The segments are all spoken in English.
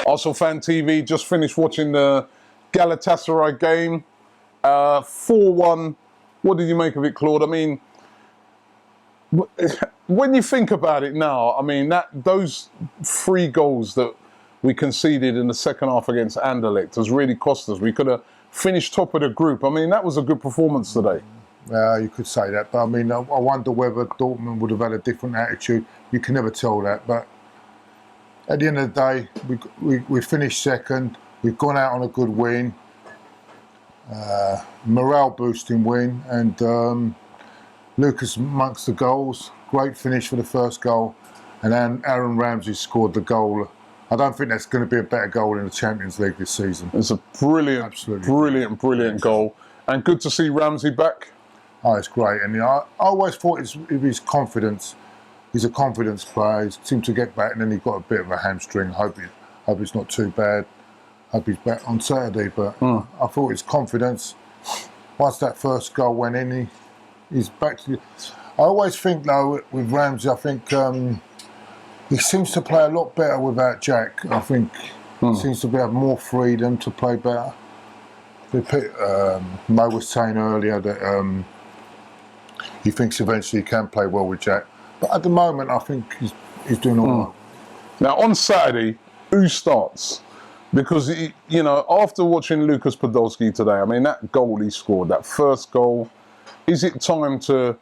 Arsenal Fan TV, just finished watching the Galatasaray game. 4-1. What did you make of it, Claude? I mean, when you think about it now, I mean, those 3 goals that we conceded in the second half against Anderlecht has really cost us. We could have finished top of the group. I mean, that was a good performance today. You could say that, but I mean, I wonder whether Dortmund would have had a different attitude. You can never tell that, but at the end of the day, we finished second. We've gone out on a good win, morale boosting win, and Lucas amongst the goals. Great finish for the first goal, and then Aaron Ramsey scored the goal. I don't think that's going to be a better goal in the Champions League this season. It's a brilliant, brilliant goal, and good to see Ramsey back. Oh, it's great, and I always thought his confidence. He's a confidence player. He seemed to get back, and then he got a bit of a hamstring. Hope it's not too bad. Hope he's back on Saturday. But I thought his confidence, once that first goal went in, he's back to. I always think though with Ramsey, I think he seems to play a lot better without Jack. I think he seems to have more freedom to play better. Mo was saying earlier that he thinks eventually he can play well with Jack. But at the moment, I think he's doing all right. Now, on Saturday, who starts? Because, you know, after watching Lucas Podolski today, I mean, that goal he scored, that first goal, is it time to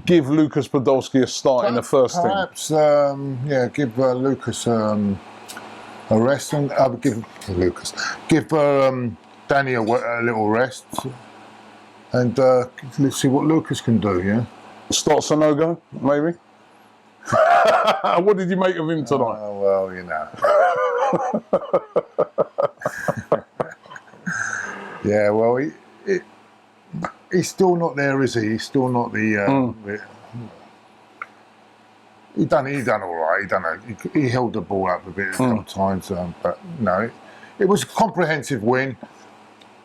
give Lucas Podolski a start in the first team? Perhaps, give Lucas a rest and give Danny a little rest. And let's see what Lucas can do, yeah? Start Sonogo, maybe? What did you make of him tonight? Oh, well, you know. Yeah, well, he's still not there, is he? He's still not the... He done all right. He held the ball up a bit a couple of times, but no, it was a comprehensive win.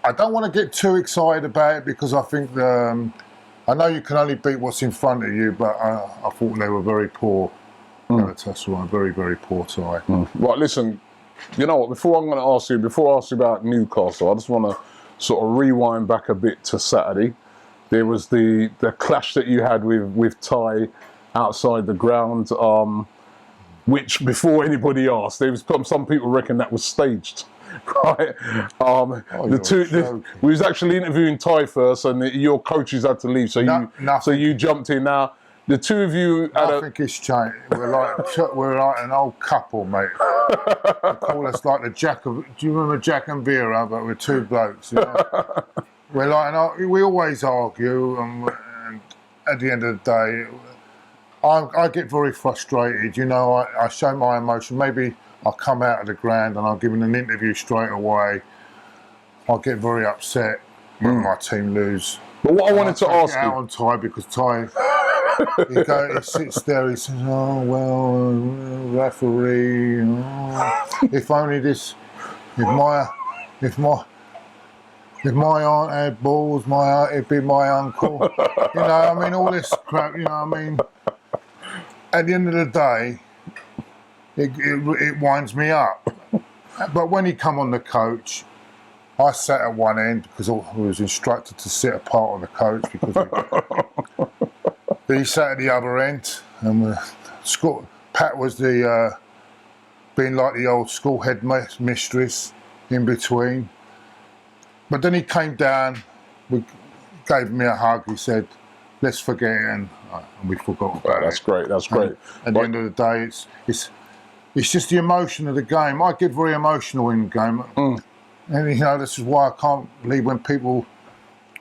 I don't want to get too excited about it because I think I know you can only beat what's in front of you, but I thought they were very poor. Galatasaray, very, very poor side. Right, listen, you know what? Before I ask you about Newcastle, I just want to sort of rewind back a bit to Saturday. There was the clash that you had with Ty outside the ground, which before anybody asked, there was some people reckon that was staged. Right, we was actually interviewing Ty first, and your coaches had to leave, so you jumped in. Now the two of you, I think it's changed. We're like an old couple, mate. They call us like the Jack of. Do you remember Jack and Vera? But we're 2 blokes. You know? We're like we always argue, and at the end of the day, I get very frustrated. You know, I show my emotion. Maybe I'll come out of the ground and I'll give him an interview straight away. I'll get very upset when my team lose. But what I wanted to ask you on Ty, because Ty, he sits there. He says, "Oh well, referee. If only this, if my aunt had balls, it'd be my uncle." You know, I mean, all this crap. You know, I mean, at the end of the day, it winds me up. But when he come on the coach, I sat at one end because I was instructed to sit apart of the coach because he sat at the other end, and Pat was being like the old school head mistress in between. But then he came down, gave me a hug. He said, "Let's forget it," and we forgot about it. That's great. That's great. At the end of the day, it's just the emotion of the game. I get very emotional in the game. And, you know, this is why I can't believe when people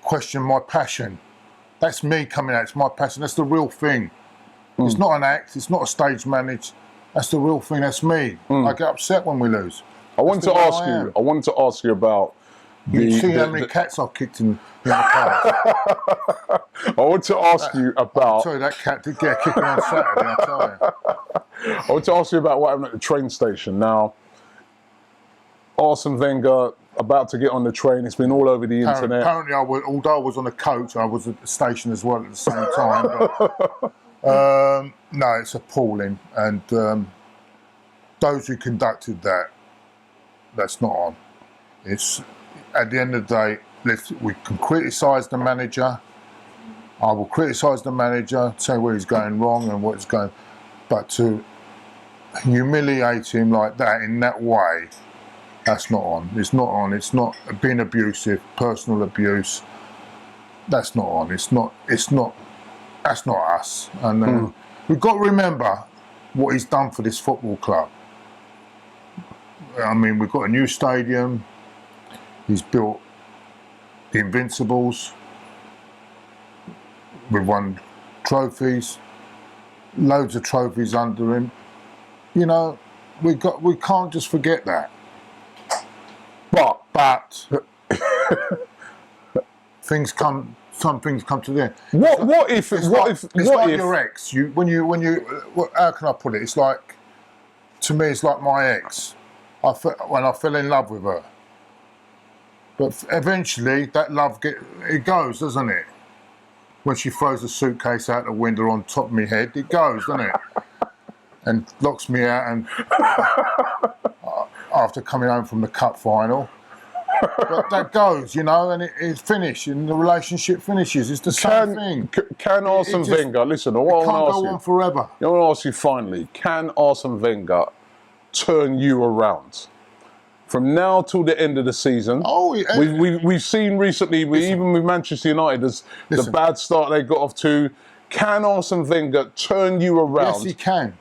question my passion. That's me coming out. It's my passion. That's the real thing. It's not an act. It's not a stage managed. That's the real thing. That's me. I get upset when we lose. I wanted to ask you about... You see how many cats I've kicked in the past. I want to ask you about... Sorry, that cat did get a kicking on Saturday, I'll tell you. I want to ask you about what happened at the train station. Now, Arsene Wenger about to get on the train. It's been all over the internet. Apparently, although I was on the coach, I was at the station as well at the same time. But, no, it's appalling. And those who conducted that That's not on. It's at the end of the day. We can criticise the manager. I will criticise the manager, say where he's going wrong and what's going, but to humiliate him like that in that way, that's not on. It's not on. It's not being abusive, personal abuse. That's not on. It's not. That's not us. And we've got to remember what he's done for this football club. I mean, we've got a new stadium. He's built the Invincibles. We've won trophies, loads of trophies under him. You know, we can't just forget that. But some things come to the end. What if your ex? How can I put it? It's like, to me, it's like my ex. When I fell in love with her. But eventually, that love it goes, doesn't it? When she throws a suitcase out the window on top of my head, it goes, doesn't it? And locks me out, and after coming home from the cup final. But that goes, you know, and it's finished, and the relationship finishes. It's the same thing. Can Arsene Wenger, listen, I want to ask you. It can't go on forever. I want to ask you finally, can Arsene Wenger turn you around? From now till the end of the season, we've seen recently, even with Manchester United, the bad start they got off to. Can Arsene Wenger turn you around? Yes, he can.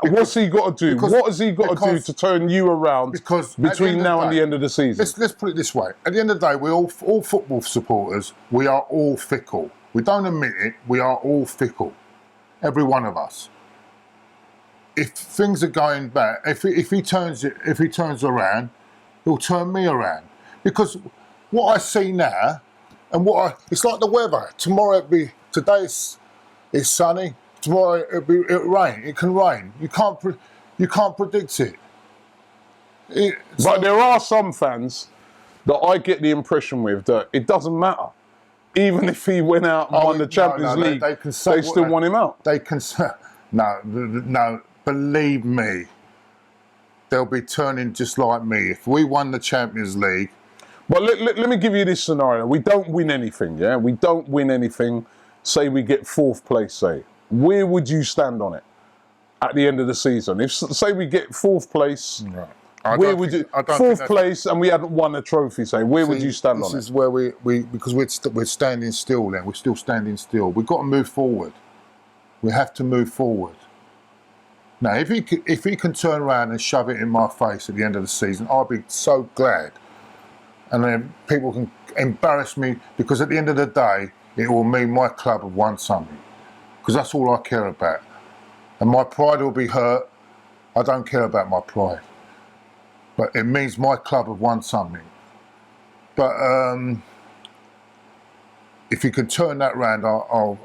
What's he got to do? What has he got to do to turn you around between now and the end of the season? Let's put it this way. At the end of the day, we all football supporters, we are all fickle. We don't admit it, we are all fickle. Every one of us. If things are going bad, if he turns around, he'll turn me around. Because what I see now, and it's like the weather. Today it's sunny. Tomorrow it'll rain. It can rain. You can't predict it. But there are some fans that I get the impression with that it doesn't matter. Even if he went out and won the Champions League, they still want him out. They can no. Believe me, they'll be turning just like me. If we won the Champions League. But let me give you this scenario. We don't win anything, yeah? We don't win anything. Say we get 4th place, say. Where would you stand on it at the end of the season? If, say, we get 4th place, where would you... 4th place and we hadn't won a trophy, say. Where would you stand on it? This is where because we're standing still then. We're still standing still. We've got to move forward. We have to move forward. Now, if he can turn around and shove it in my face at the end of the season, I'll be so glad. And then people can embarrass me, because at the end of the day, it will mean my club have won something. Because that's all I care about. And my pride will be hurt. I don't care about my pride. But it means my club have won something. But if he can turn that round, I'll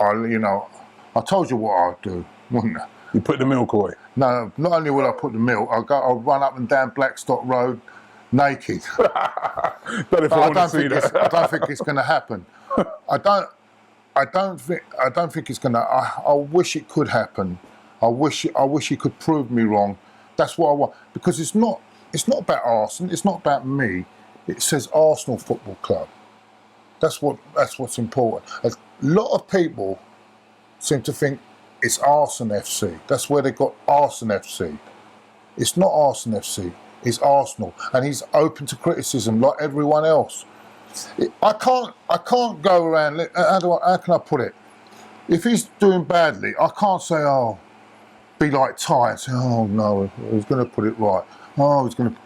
I told you what I'll do, wouldn't I? You put the milk away? No, not only will I put the milk, I'll run up and down Blackstock Road naked. I don't think it's going to happen. I don't think it's going to. I wish it could happen. I wish he could prove me wrong. That's what I want, because it's not about Arsenal. It's not about me. It says Arsenal Football Club. That's what's important. A lot of people seem to think it's Arsenal FC. That's where they got Arsenal FC. It's not Arsenal FC. It's Arsenal, and he's open to criticism like everyone else. I can't go around. How can I put it? If he's doing badly, I can't say, "Oh, be like Ty," and say, "Oh no, he's going to put it right." Oh, he's going to.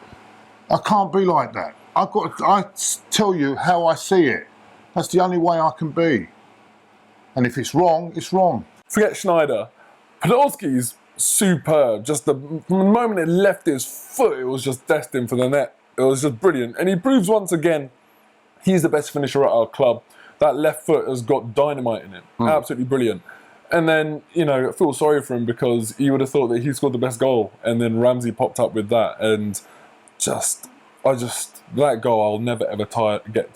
I can't be like that. I tell you how I see it. That's the only way I can be. And if it's wrong, it's wrong. Forget Schneider. Podolski's superb. Just from the moment it left his foot, it was just destined for the net. It was just brilliant. And he proves once again he's the best finisher at our club. That left foot has got dynamite in it. Absolutely brilliant. And then, I feel sorry for him, because you would have thought that he scored the best goal, and then Ramsey popped up with that. And that goal I'll never ever get